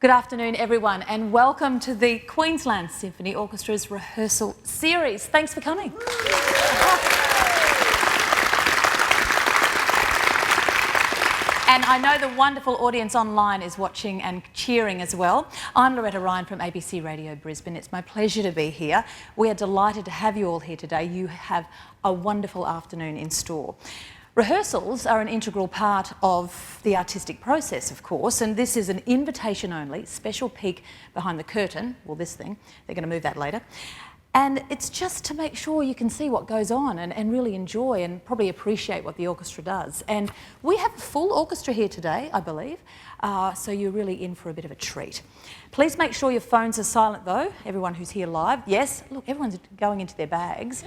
Good afternoon, everyone, and welcome to the Queensland Symphony Orchestra's Rehearsal series. Thanks for coming. And I know the wonderful audience online is watching and cheering as well. I'm Loretta Ryan from ABC Radio Brisbane. It's my pleasure to be here. We are delighted to have you all here today. You have a wonderful afternoon in store. Rehearsals are an integral part of the artistic process, of course, and this is an invitation-only special peek behind the curtain, well, this thing, they're going to move that later, and it's just to make sure you can see what goes on and really enjoy and probably appreciate what the orchestra does. And we have a full orchestra here today, I believe, so you're really in for a bit of a treat. Please make sure your phones are silent though, everyone who's here live. Yes, look, everyone's going into their bags.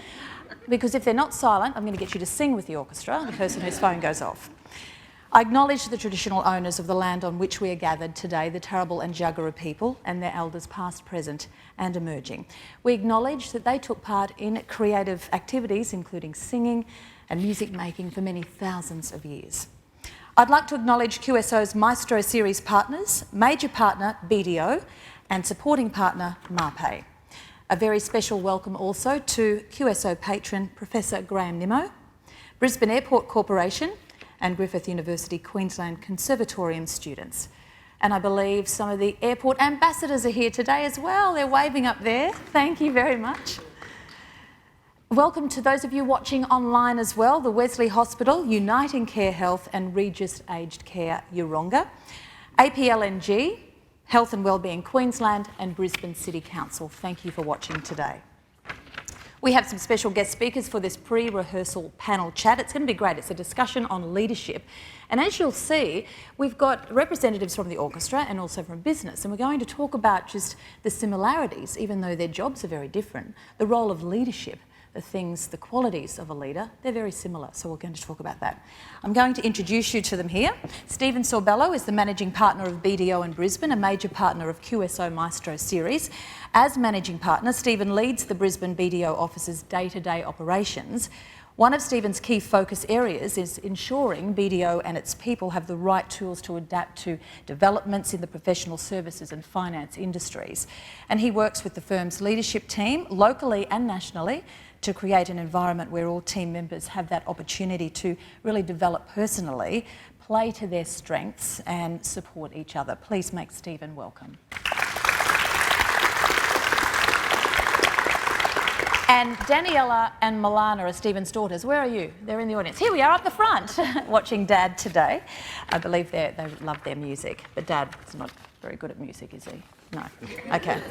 Because if they're not silent, I'm going to get you to sing with the orchestra, the person whose phone goes off. I acknowledge the traditional owners of the land on which we are gathered today, the Turrbal and Jagera people and their elders past, present and emerging. We acknowledge that they took part in creative activities, including singing and music making for many thousands of years. I'd like to acknowledge QSO's Maestro Series partners, major partner BDO and supporting partner Marpay. A very special welcome also to QSO patron Professor Graham Nimmo, Brisbane Airport Corporation and Griffith University Queensland Conservatorium students. And I believe some of the airport ambassadors are here today as well. They're waving up there. Thank you very much. Welcome to those of you watching online as well, the Wesley Hospital, Uniting Care Health and Regis Aged Care Yeronga, APLNG, Health and Wellbeing Queensland and Brisbane City Council. Thank you for watching today. We have some special guest speakers for this pre-rehearsal panel chat. It's going to be great. It's a discussion on leadership. And as you'll see, we've got representatives from the orchestra and also from business. And we're going to talk about just the similarities, even though their jobs are very different. The role of leadership, the things, the qualities of a leader, they're very similar, so we're going to talk about that. I'm going to introduce you to them here. Stephen Sorbello is the managing partner of BDO in Brisbane, a major partner of QSO Maestro Series. As managing partner, Stephen leads the Brisbane BDO office's day-to-day operations. One of Stephen's key focus areas is ensuring BDO and its people have the right tools to adapt to developments in the professional services and finance industries. And he works with the firm's leadership team, locally and nationally, to create an environment where all team members have that opportunity to really develop personally, play to their strengths and support each other. Please make Stephen welcome. And Daniela and Milana are Stephen's daughters. Where are you? They're in the audience. Here we are up the front, watching Dad today. I believe they love their music, but Dad's not very good at music, is he? No. Okay.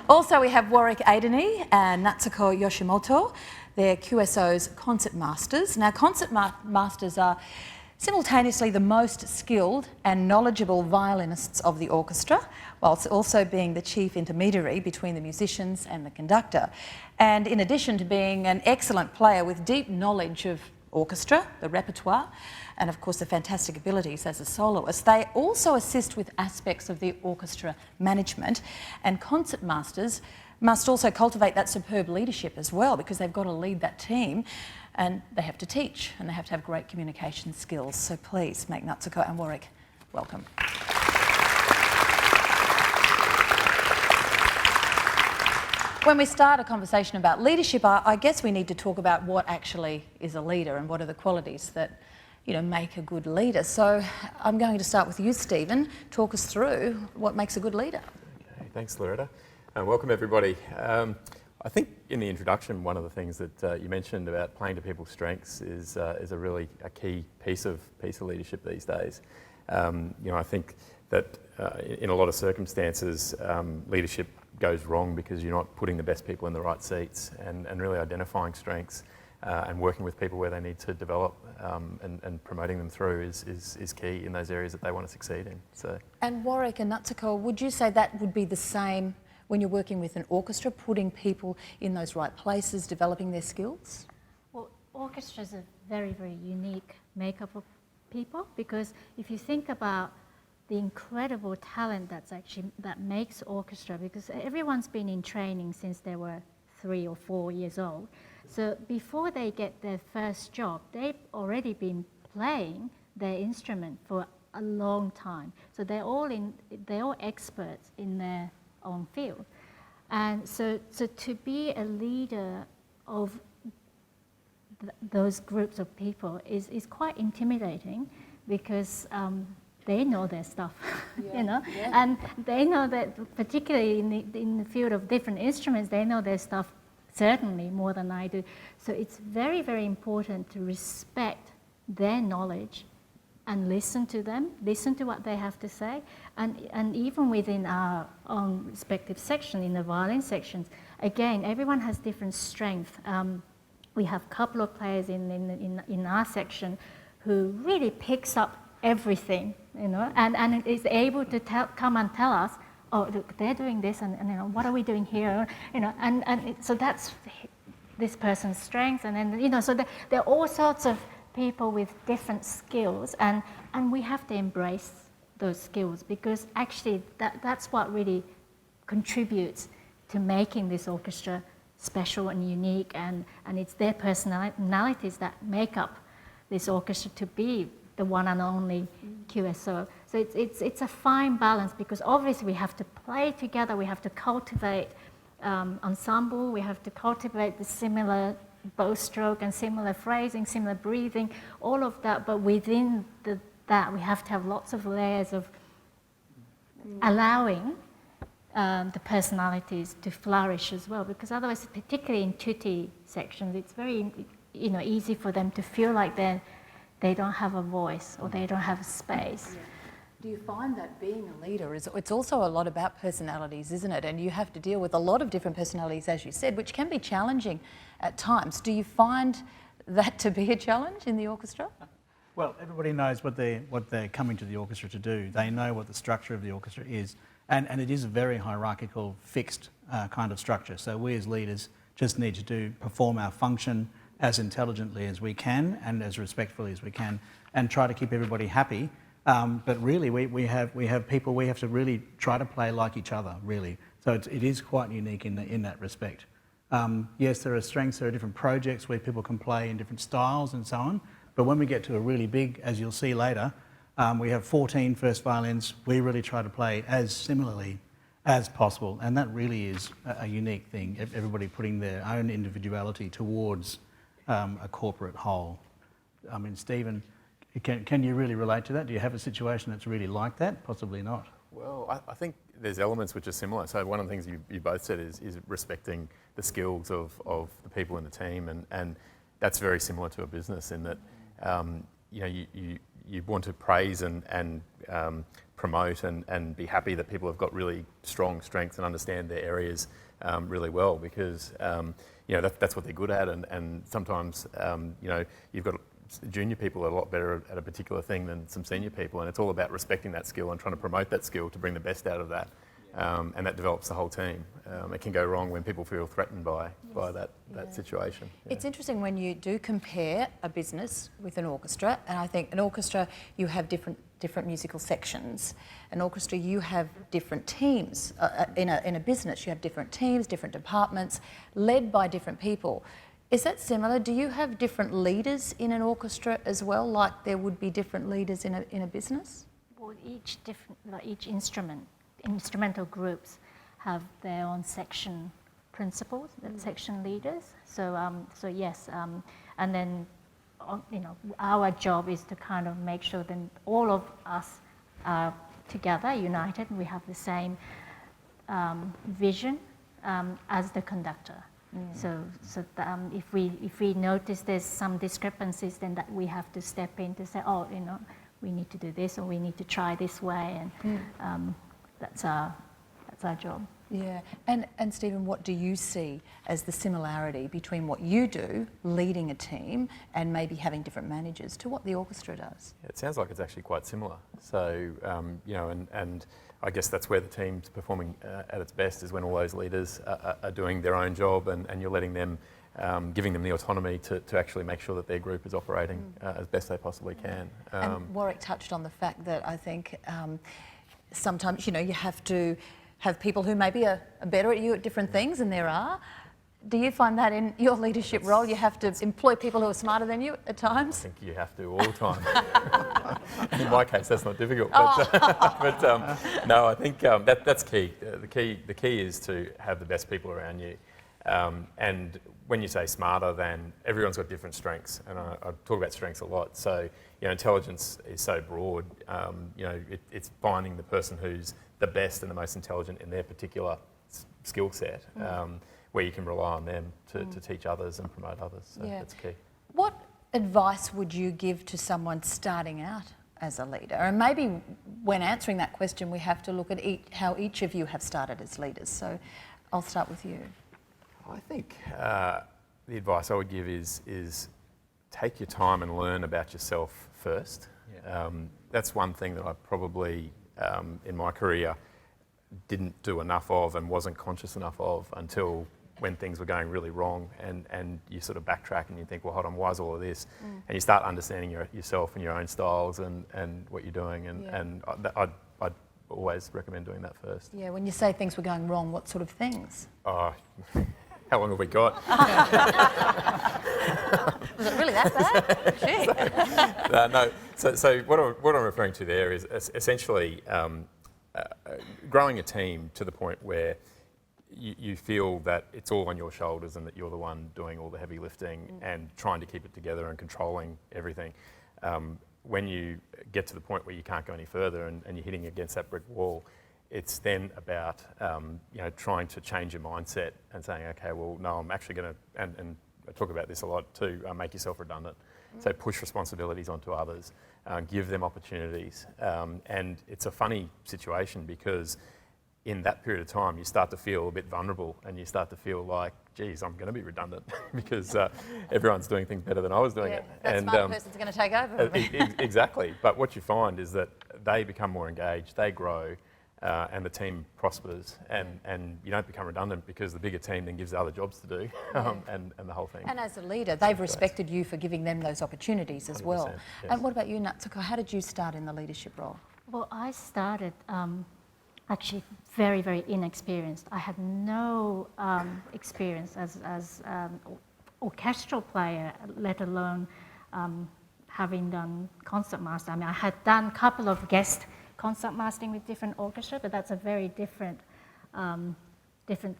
Also, we have Warwick Aideni and Natsuko Yoshimoto. They're QSO's concert masters. Now, concert masters are simultaneously the most skilled and knowledgeable violinists of the orchestra, whilst also being the chief intermediary between the musicians and the conductor. And in addition to being an excellent player with deep knowledge of orchestra, the repertoire, and of course the fantastic abilities as a soloist, they also assist with aspects of the orchestra management, and concert masters must also cultivate that superb leadership as well, because they've got to lead that team and they have to teach and they have to have great communication skills. So please make Natsuko and Warwick welcome. When we start a conversation about leadership, I guess we need to talk about what actually is a leader and what are the qualities that, you know, make a good leader. So I'm going to start with you, Stephen. Talk us through what makes a good leader. Okay, thanks, Loretta. Welcome, everybody. I think in the introduction, one of the things that you mentioned about playing to people's strengths is a really key piece of leadership these days. You know, I think that in a lot of circumstances, leadership goes wrong because you're not putting the best people in the right seats, and really identifying strengths and working with people where they need to develop and promoting them through is key in those areas that they want to succeed in. So. And Warwick and Natsuko, would you say that would be the same when you're working with an orchestra, putting people in those right places, developing their skills? Well, orchestras are very, very unique makeup of people, because if you think about the incredible talent that makes orchestra, because everyone's been in training since they were 3 or 4 years old. So before they get their first job, they've already been playing their instrument for a long time. So they're all experts in their own field. And so to be a leader of those groups of people is quite intimidating, because they know their stuff, you know, and they know that, particularly in the field of different instruments, they know their stuff certainly more than I do. So it's very, very important to respect their knowledge and listen to them, listen to what they have to say. And even within our own respective section, in the violin sections, again, everyone has different strength. We have a couple of players in our section who really picks up everything, you know, and is able to come and tell us, oh, look, they're doing this, and you know, what are we doing here, you know, so that's this person's strength, and then, you know, so there are all sorts of people with different skills, and we have to embrace those skills, because actually that's what really contributes to making this orchestra special and unique, and it's their personalities that make up this orchestra to be the one and only QSO. So it's a fine balance, because obviously we have to play together, we have to cultivate ensemble, we have to cultivate the similar bow stroke and similar phrasing, similar breathing, all of that, but within that we have to have lots of layers of allowing the personalities to flourish as well, because otherwise, particularly in tutti sections, it's very, you know, easy for them to feel like they don't have a voice, or they don't have a space. Yeah. Do you find that being a leader it's also a lot about personalities, isn't it? And you have to deal with a lot of different personalities, as you said, which can be challenging at times. Do you find that to be a challenge in the orchestra? Well, everybody knows what they're coming to the orchestra to do. They know what the structure of the orchestra is, and it is a very hierarchical, fixed kind of structure. So we as leaders just need to perform our function as intelligently as we can and as respectfully as we can, and try to keep everybody happy. But really, we have people, we have to really try to play like each other, really. So it is quite unique in that respect. Yes, there are strengths, there are different projects where people can play in different styles and so on. But when we get to a really big, as you'll see later, we have 14 first violins. We really try to play as similarly as possible. And that really is a unique thing, everybody putting their own individuality towards a corporate whole. I mean, Stephen, can you really relate to that? Do you have a situation that's really like that? Possibly not. Well, I think there's elements which are similar. So one of the things you both said is respecting the skills of the people in the team, and that's very similar to a business in that you know, you want to praise and promote and be happy that people have got really strong strengths and understand their areas really well, because you know, that's what they're good at, and sometimes you know, you've got junior people are a lot better at a particular thing than some senior people, and it's all about respecting that skill and trying to promote that skill to bring the best out of that, and that develops the whole team. It can go wrong when people feel threatened by that situation. Yeah. It's interesting when you do compare a business with an orchestra, and I think an orchestra, you have different musical sections. An orchestra, you have different teams. In a business, you have different teams, different departments, led by different people. Is that similar? Do you have different leaders in an orchestra as well, like there would be different leaders in a business? Well, each instrumental groups have their own section principals, section leaders. So yes, and then you know, our job is to kind of make sure that all of us are together, united, and we have the same vision as the conductor. So if we notice there's some discrepancies, then that we have to step in to say, oh, you know, we need to do this, or we need to try this way, and that's our job. Yeah, and Stephen, what do you see as the similarity between what you do, leading a team, and maybe having different managers, to what the orchestra does? Yeah, it sounds like it's actually quite similar. So you know, and I guess that's where the team's performing at its best, is when all those leaders are doing their own job, and you're letting them, giving them the autonomy to actually make sure that their group is operating as best they possibly can. And Warwick touched on the fact that I think sometimes, you know, you have to have people who maybe are better at you at different things, and there are. Do you find that in your leadership role, you have to employ people who are smarter than you at I times? think you have to all the time. In my case, that's not difficult. But no, I think that's key. The key is to have the best people around you. And when you say smarter than, everyone's got different strengths, and I talk about strengths a lot. So, intelligence is so broad. It's finding the person who's the best and the most intelligent in their particular skill set, where you can rely on them to teach others and promote others. So that's key. What advice would you give to someone starting out as a leader? And maybe when answering that question, we have to look at how each of you have started as leaders. So I'll start with you. I think the advice I would give is take your time and learn about yourself first. Yeah. That's one thing that I probably, in my career, didn't do enough of and wasn't conscious enough of until when things were going really wrong, and you sort of backtrack and you think, well, hold on, why is all of this? And you start understanding yourself and your own styles and what you're doing, and I'd always recommend doing that first. Yeah, when you say things were going wrong, what sort of things? Oh, how long have we got? Was it really that bad? Gee. No. So what I'm referring to there is essentially growing a team to the point where you feel that it's all on your shoulders and that you're the one doing all the heavy lifting and trying to keep it together and controlling everything. When you get to the point where you can't go any further and you're hitting against that brick wall, it's then about trying to change your mindset and saying, okay, well, no, I'm actually going to, and I talk about this a lot too, make yourself redundant. So push responsibilities onto others, give them opportunities. And it's a funny situation because in that period of time, you start to feel a bit vulnerable and you start to feel like, geez, I'm going to be redundant because everyone's doing things better than I was doing it. That smart person's going to take over. Exactly. But what you find is that they become more engaged, they grow, and the team prospers, and you don't become redundant because the bigger team then gives other jobs to do, and the whole thing. And as a leader, they've respected you for giving them those opportunities as well. Yes. And what about you, Natsuko? How did you start in the leadership role? Well, I started actually very, very inexperienced. I had no experience as orchestral player, let alone having done concert master. I mean, I had done a couple of guest concert mastering with different orchestra, but that's a very different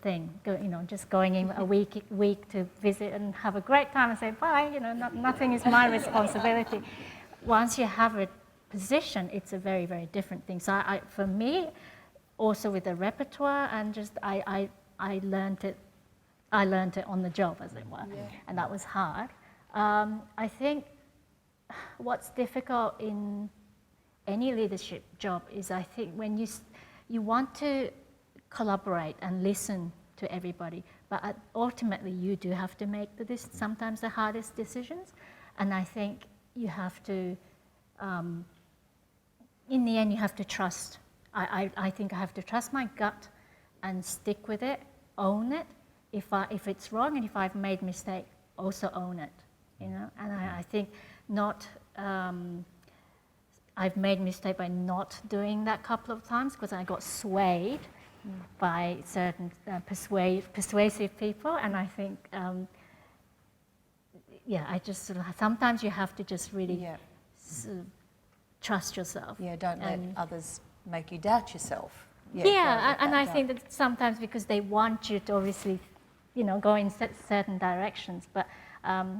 thing. Just going in a week to visit and have a great time and say bye. Nothing is my responsibility. Once you have a position, it's a very, very different thing. So for me, also with the repertoire, and just I learned it on the job, as it were, and that was hard. I think what's difficult in any leadership job is, I think, when you want to collaborate and listen to everybody, but ultimately you do have to make sometimes the hardest decisions, and I think you have to, in the end, you have to trust. I think I have to trust my gut and stick with it, own it. If it's wrong and if I've made mistake, also own it. And I think not. I've made mistake by not doing that couple of times because I got swayed by certain persuasive people, and I think, I just sometimes you have to just really trust yourself. Yeah, don't let others make you doubt yourself. And I think that sometimes because they want you to obviously, go in certain directions, but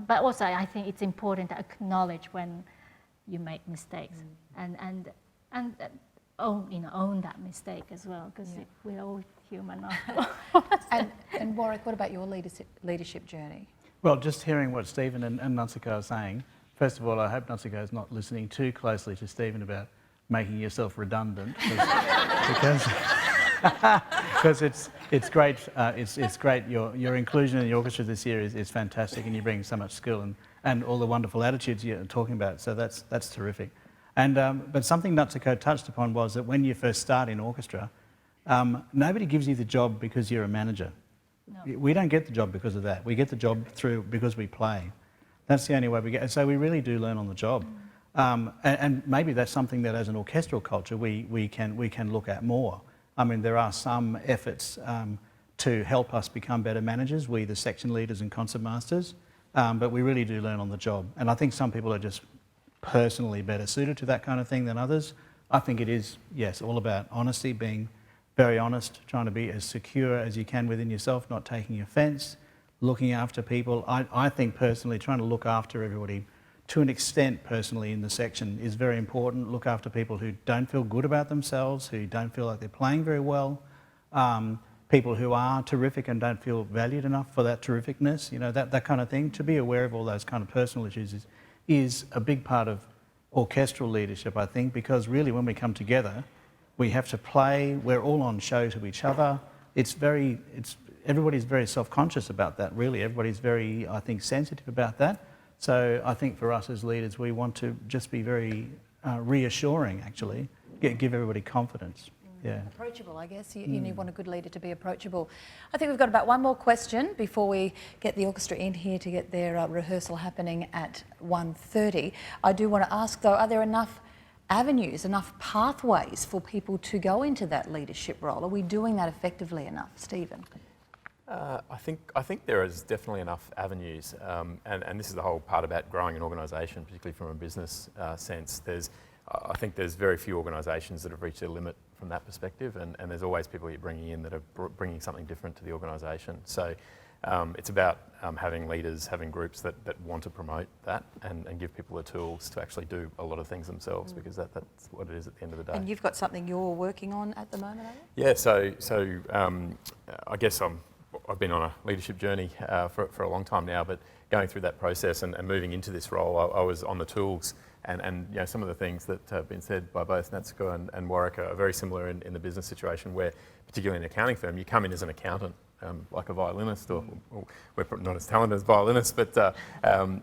also I think it's important to acknowledge when you make mistakes and own that mistake as well, because we're all human after all. And Warwick, what about your leadership journey? Well, just hearing what Stephen and Natsuko are saying, first of all, I hope Natsuko is not listening too closely to Stephen about making yourself redundant, because it's great. It's great. Your inclusion in the orchestra this year is fantastic, and you bring so much skill and all the wonderful attitudes you're talking about. So that's terrific. And but something Natsuko touched upon was that when you first start in orchestra, nobody gives you the job because you're a manager. No. We don't get the job because of that. We get the job because we play. That's the only way we get. So we really do learn on the job. And maybe that's something that as an orchestral culture we can look at more. I mean, there are some efforts to help us become better managers, we the section leaders and concertmasters, but we really do learn on the job. And I think some people are just personally better suited to that kind of thing than others. I think it is, yes, all about honesty, being very honest, trying to be as secure as you can within yourself, not taking offence, looking after people. I think personally trying to look after everybody to an extent personally in the section is very important. Look after people who don't feel good about themselves, who don't feel like they're playing very well, people who are terrific and don't feel valued enough for that terrificness, you know, that kind of thing. To be aware of all those kind of personal issues is a big part of orchestral leadership, I think, because really when we come together, we have to play, we're all on show to each other. Everybody's very self-conscious about that, really. Everybody's very, I think, sensitive about that. So I think for us as leaders, we want to just be very reassuring, actually, give everybody confidence. Yeah. Approachable, I guess. You want a good leader to be approachable. I think we've got about one more question before we get the orchestra in here to get their rehearsal happening at 1:30. I do want to ask, though, are there enough avenues, enough pathways for people to go into that leadership role? Are we doing that effectively enough, Stephen? I think there is definitely enough avenues, and this is the whole part about growing an organisation, particularly from a business sense. I think there's very few organisations that have reached their limit from that perspective, and there's always people you're bringing in that are bringing something different to the organisation. So it's about having leaders, having groups that want to promote that and give people the tools to actually do a lot of things themselves, because that's what it is at the end of the day. And you've got something you're working on at the moment, are you? Yeah, so I guess I've been on a leadership journey for a long time now, but going through that process and moving into this role, I was on the tools, and you know, some of the things that have been said by both Natsuko and Warwick are very similar in the business situation, where particularly in an accounting firm, you come in as an accountant, like a violinist, or we're not as talented as violinists, but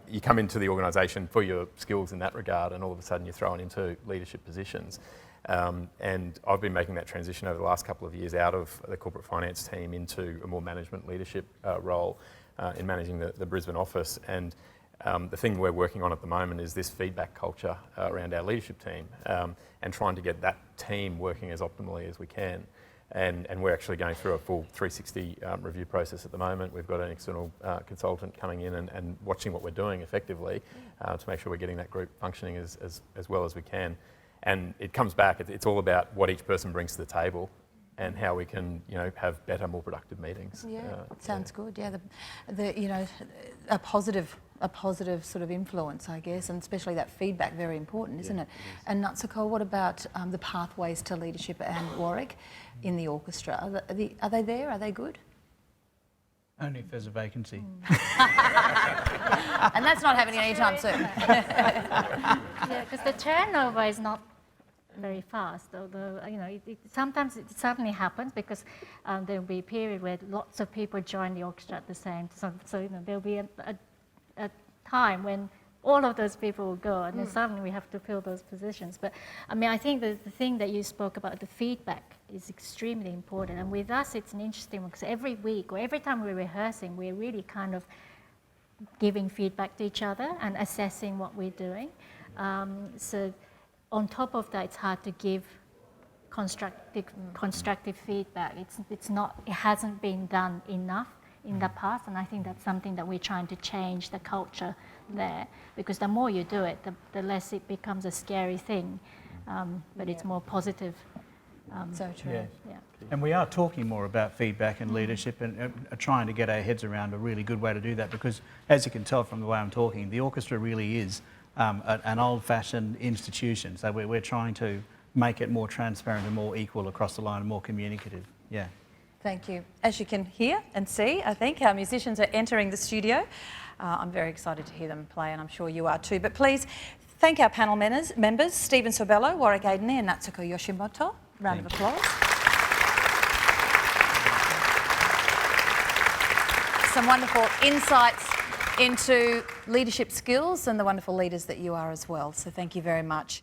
you come into the organisation for your skills in that regard, and all of a sudden you're thrown into leadership positions. And I've been making that transition over the last couple of years out of the corporate finance team into a more management leadership role in managing the Brisbane office. And the thing we're working on at the moment is this feedback culture around our leadership team, and trying to get that team working as optimally as we can. And we're actually going through a full 360 review process at the moment. We've got an external consultant coming in and watching what we're doing effectively to make sure we're getting that group functioning as well as we can. And it comes back, it's all about what each person brings to the table and how we can, you know, have better, more productive meetings. Yeah, sounds good. Yeah, you know, a positive sort of influence, I guess, and especially that feedback, very important, isn't it? And Natsuko, what about the pathways to leadership, and Warwick in the orchestra? Are they there? Are they good? Only if there's a vacancy. And that's not happening anytime soon. Yeah, because the turnover is not very fast, although, you know, sometimes it suddenly happens, because there will be a period where lots of people join the orchestra at the same time. So you know, there'll be a time when all of those people will go, and then suddenly we have to fill those positions. But I mean, I think the thing that you spoke about, the feedback, is extremely important. And with us, it's an interesting one, because every week or every time we're rehearsing, we're really kind of giving feedback to each other and assessing what we're doing. So on top of that, it's hard to give constructive feedback. It hasn't been done enough in the past, and I think that's something that we're trying to change, the culture there, because the more you do it, the less it becomes a scary thing, but it's more positive. So true. Yeah. And we are talking more about feedback and leadership, and trying to get our heads around a really good way to do that, because as you can tell from the way I'm talking, the orchestra really is an old-fashioned institution. So we're trying to make it more transparent and more equal across the line and more communicative. Yeah. Thank you. As you can hear and see, I think our musicians are entering the studio. I'm very excited to hear them play, and I'm sure you are too. But please thank our panel members, Stephen Sorbello, Warwick Aidene and Natsuko Yoshimoto. Round of applause. Some wonderful insights into leadership skills and the wonderful leaders that you are as well. So thank you very much.